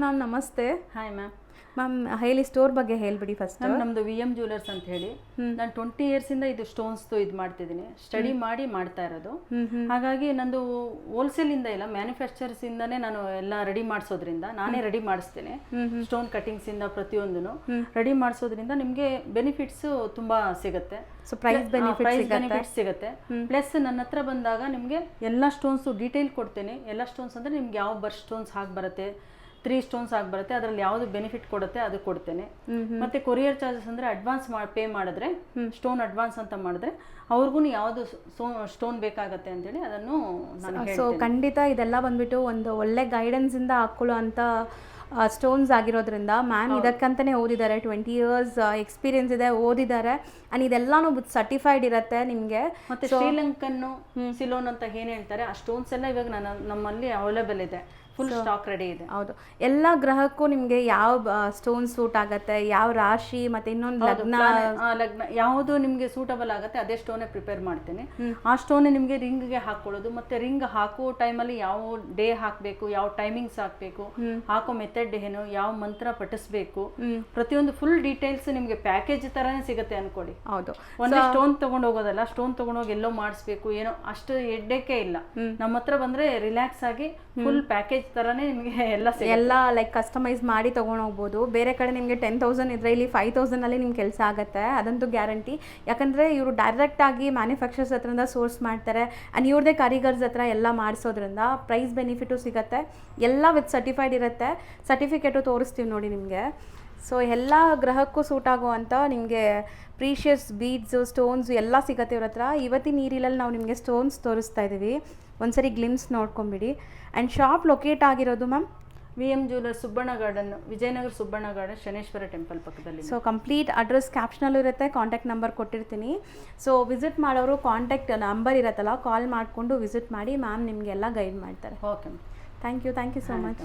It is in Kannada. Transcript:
ಮ್ಯಾಮ್, ನಮಸ್ತೆ. Hi ma'am. ಮ್ಯಾಮ್ ಹೇಳಿ, ಸ್ಟೋರ್ ಬಗ್ಗೆ ಹೇಳ್ಬಿಡಿ ಫಸ್ಟ್. ನಮ್ಮದು VM ಜ್ಯುವೆಲರ್ಸ್ ಅಂತ ಹೇಳಿ, ನಾನು 20 ಇಯರ್ಸಿಂದ ಇದು ಸ್ಟೋನ್ಸ್ದು ಇದು ಮಾಡ್ತಿದ್ದೀನಿ, ಸ್ಟಡಿ ಮಾಡಿ ಮಾಡ್ತಾ ಇರೋದು. ಹಾಗಾಗಿ ನಂದು ಹೋಲ್ಸೇಲಿಂದ ಇಲ್ಲ, ಮ್ಯಾನುಫ್ಯಾಕ್ಚರ್ಸಿಂದಾನೇ ನಾನು ಎಲ್ಲ ರೆಡಿ ಮಾಡಿಸೋದ್ರಿಂದ ನಾನೇ ರೆಡಿ ಮಾಡಿಸ್ತೇನೆ. ಸ್ಟೋನ್ ಕಟಿಂಗ್ಸಿಂದ ಪ್ರತಿಯೊಂದೂ ರೆಡಿ ಮಾಡಿಸೋದ್ರಿಂದ ನಿಮಗೆ ಬೆನಿಫಿಟ್ಸ್ ತುಂಬಾ ಸಿಗುತ್ತೆ. ಸೊ ಪ್ರೈಸ್ ಬೆನಿಫಿಟ್ಸ್ ಸಿಗುತ್ತೆ. ಪ್ಲಸ್ ನನ್ನ ಹತ್ರ ಬಂದಾಗ ನಿಮಗೆ ಎಲ್ಲ ಸ್ಟೋನ್ಸು ಡೀಟೇಲ್ ಕೊಡ್ತೇನೆ. ಎಲ್ಲ ಸ್ಟೋನ್ಸ್ ಅಂದರೆ ನಿಮ್ಗೆ ಯಾವ ಸ್ಟೋನ್ಸ್ ಹಾಕಿ ಬರುತ್ತೆ, 3 ಸ್ಟೋನ್ಸ್ ಆಗಿ ಬರುತ್ತೆ, ಅದರಲ್ಲಿ ಯಾವುದು ಬೆನಿಫಿಟ್ ಕೊಡುತ್ತೆ ಅದು ಕೊಡ್ತೇನೆ. ಮತ್ತೆ ಕೊರಿಯರ್ ಚಾರ್ಜಸ್ ಅಂದರೆ ಅಡ್ವಾನ್ಸ್ ಪೇ ಮಾಡಿದ್ರೆ, ಸ್ಟೋನ್ ಅಡ್ವಾನ್ಸ್ ಅಂತ ಮಾಡಿದ್ರೆ ಅವ್ರಿಗೂ ಯಾವುದು ಸ್ಟೋನ್ ಬೇಕಾಗತ್ತೆ ಅಂತೇಳಿ ಅದನ್ನು ನಾನು. ಸೊ ಖಂಡಿತ ಇದೆಲ್ಲ ಬಂದ್ಬಿಟ್ಟು ಒಂದು ಒಳ್ಳೆ ಗೈಡೆನ್ಸ್ ಇಂದ ಹಾಕೊಳ್ಳೋ ಅಂತ ಸ್ಟೋನ್ಸ್ ಆಗಿರೋದ್ರಿಂದ ಮ್ಯಾಮ್ ಇದಕ್ಕಂತಾನೆ ಓದಿದ್ದಾರೆ. 20 ಇಯರ್ಸ್ ಎಕ್ಸ್ಪೀರಿಯನ್ಸ್ ಇದೆ, ಓದಿದ್ದಾರೆ. ಆ್ಯಂಡ್ ಇದೆಲ್ಲನೂ ಸರ್ಟಿಫೈಡ್ ಇರುತ್ತೆ ನಿಮಗೆ. ಮತ್ತೆ ಶ್ರೀಲಂಕನ್ನು ಸಿಲೋನ್ ಅಂತ ಏನು ಹೇಳ್ತಾರೆ, ಆ ಸ್ಟೋನ್ಸ್ ಎಲ್ಲ ಇವಾಗ ನಮ್ಮಲ್ಲಿ ಅವೈಲೇಬಲ್ ಇದೆ, ಫುಲ್ ಸ್ಟಾಕ್ ರೆಡಿ ಇದೆ. ಹೌದು, ಎಲ್ಲ ಗ್ರಹಕ್ಕೂ ನಿಮಗೆ ಯಾವ ಸ್ಟೋನ್ ಸೂಟ್ ಆಗುತ್ತೆ, ಯಾವ ರಾಶಿ ಮತ್ತೆ ಇನ್ನೊಂದು ಲಗ್ನ ಯಾವುದು ನಿಮಗೆ ಸೂಟಬಲ್ ಆಗುತ್ತೆ ಅದೇ ಸ್ಟೋನೇ ಪ್ರಿಪೇರ್ ಮಾಡ್ತೇನೆ. ಆ ಸ್ಟೋನೇ ನಿಮಗೆ ರಿಂಗ್ಗೆ ಹಾಕೊಳ್ಳೋದು, ಮತ್ತೆ ರಿಂಗ್ ಹಾಕೋ ಟೈಮಲ್ಲಿ ಯಾವ ಡೇ ಹಾಕಬೇಕು, ಯಾವ ಟೈಮಿಂಗ್ಸ್ ಹಾಕಬೇಕು, ಹಾಕೋ ಮೆಥಡ್ ಏನು, ಯಾವ ಮಂತ್ರ ಪಠಿಸ್ಬೇಕು, ಪ್ರತಿಯೊಂದು ಫುಲ್ ಡೀಟೇಲ್ಸ್ ನಿಮಗೆ ಪ್ಯಾಕೇಜ್ ತರಾನೇ ಸಿಗುತ್ತೆ ಅನ್ಕೊಳ್ಳಿ. ಹೌದು, ಒಂದೇ ಸ್ಟೋನ್ ತಗೊಂಡು ಹೋಗೋದಲ್ಲ, ಸ್ಟೋನ್ ತಗೊಂಡೋಗಿ ಎಲ್ಲೋ ಮಾಡಿಸ್ಬೇಕು ಏನೋ ಅಷ್ಟು ಹೆಡ್ಡೇಕೆ ಇಲ್ಲ. ನಮ್ಮ ಹತ್ರ ಬಂದ್ರೆ ರಿಲ್ಯಾಕ್ಸ್ ಆಗಿ ಫುಲ್ ಪ್ಯಾಕೇಜ್ ತರಾನೇ ನಿಮಗೆ ಎಲ್ಲ ಲೈಕ್ ಕಸ್ಟಮೈಸ್ ಮಾಡಿ ತೊಗೊಂಡು ಹೋಗ್ಬೋದು. ಬೇರೆ ಕಡೆ ನಿಮಗೆ 10,000 ಇದ್ರೆ ಇಲ್ಲಿ 5,000 ಅಲ್ಲಿ ನಿಮ್ಮ ಕೆಲಸ ಆಗುತ್ತೆ, ಅದಂತೂ ಗ್ಯಾರಂಟಿ. ಯಾಕಂದರೆ ಇವರು ಡೈರೆಕ್ಟ್ ಆಗಿ ಮ್ಯಾನುಫ್ಯಾಕ್ಚರ್ಸ್ ಹತ್ರದಿಂದ ಸೋರ್ಸ್ ಮಾಡ್ತಾರೆ. ಆ್ಯಂಡ್ ಇವ್ರದೇ ಕಾರಿಗರ್ಸ್ ಹತ್ರ ಎಲ್ಲ ಮಾಡಿಸೋದ್ರಿಂದ ಪ್ರೈಸ್ ಬೆನಿಫಿಟು ಸಿಗುತ್ತೆ. ಎಲ್ಲ ವಿತ್ ಸರ್ಟಿಫೈಡ್ ಇರುತ್ತೆ. ಸರ್ಟಿಫಿಕೇಟು ತೋರಿಸ್ತೀವಿ ನೋಡಿ ನಿಮಗೆ. ಸೊ ಎಲ್ಲ ಗ್ರಹಕ್ಕೂ ಸೂಟ್ ಆಗುವಂಥ ನಿಮಗೆ ಪ್ರೀಷಿಯಸ್ ಬೀಡ್ಸು, ಸ್ಟೋನ್ಸು ಎಲ್ಲ ಸಿಗುತ್ತೆ ಇವ್ರ ಹತ್ರ. ಇವತ್ತಿನ ನೀರಿಲಲ್ಲಿ ನಾವು ನಿಮಗೆ ಸ್ಟೋನ್ಸ್ ತೋರಿಸ್ತಾ ಇದ್ದೀವಿ, ಒಂದ್ಸರಿ ಗ್ಲಿಮ್ಸ್ ನೋಡ್ಕೊಂಬಿಡಿ. ಆ್ಯಂಡ್ ಶಾಪ್ ಲೊಕೇಟ್ ಆಗಿರೋದು ma'am VM jewellers, Subbanna garden, Vijayanagar Subbanna garden, Shaneshwara temple ಪಕ್ಕದಲ್ಲಿ. ಸೊ ಕಂಪ್ಲೀಟ್ ಅಡ್ರೆಸ್ ಕ್ಯಾಪ್ಷನಲ್ಲೂ ಇರುತ್ತೆ, ಕಾಂಟ್ಯಾಕ್ಟ್ ನಂಬರ್ ಕೊಟ್ಟಿರ್ತೀನಿ. ಸೊ ವಿಸಿಟ್ ಮಾಡೋರು ಕಾಂಟ್ಯಾಕ್ಟ್ ನಂಬರ್ ಇರುತ್ತಲ್ಲ, ಕಾಲ್ ಮಾಡಿಕೊಂಡು ವಿಸಿಟ್ ಮಾಡಿ. ಮ್ಯಾಮ್ ನಿಮಗೆಲ್ಲ ಗೈಡ್ ಮಾಡ್ತಾರೆ. Okay, thank you so much.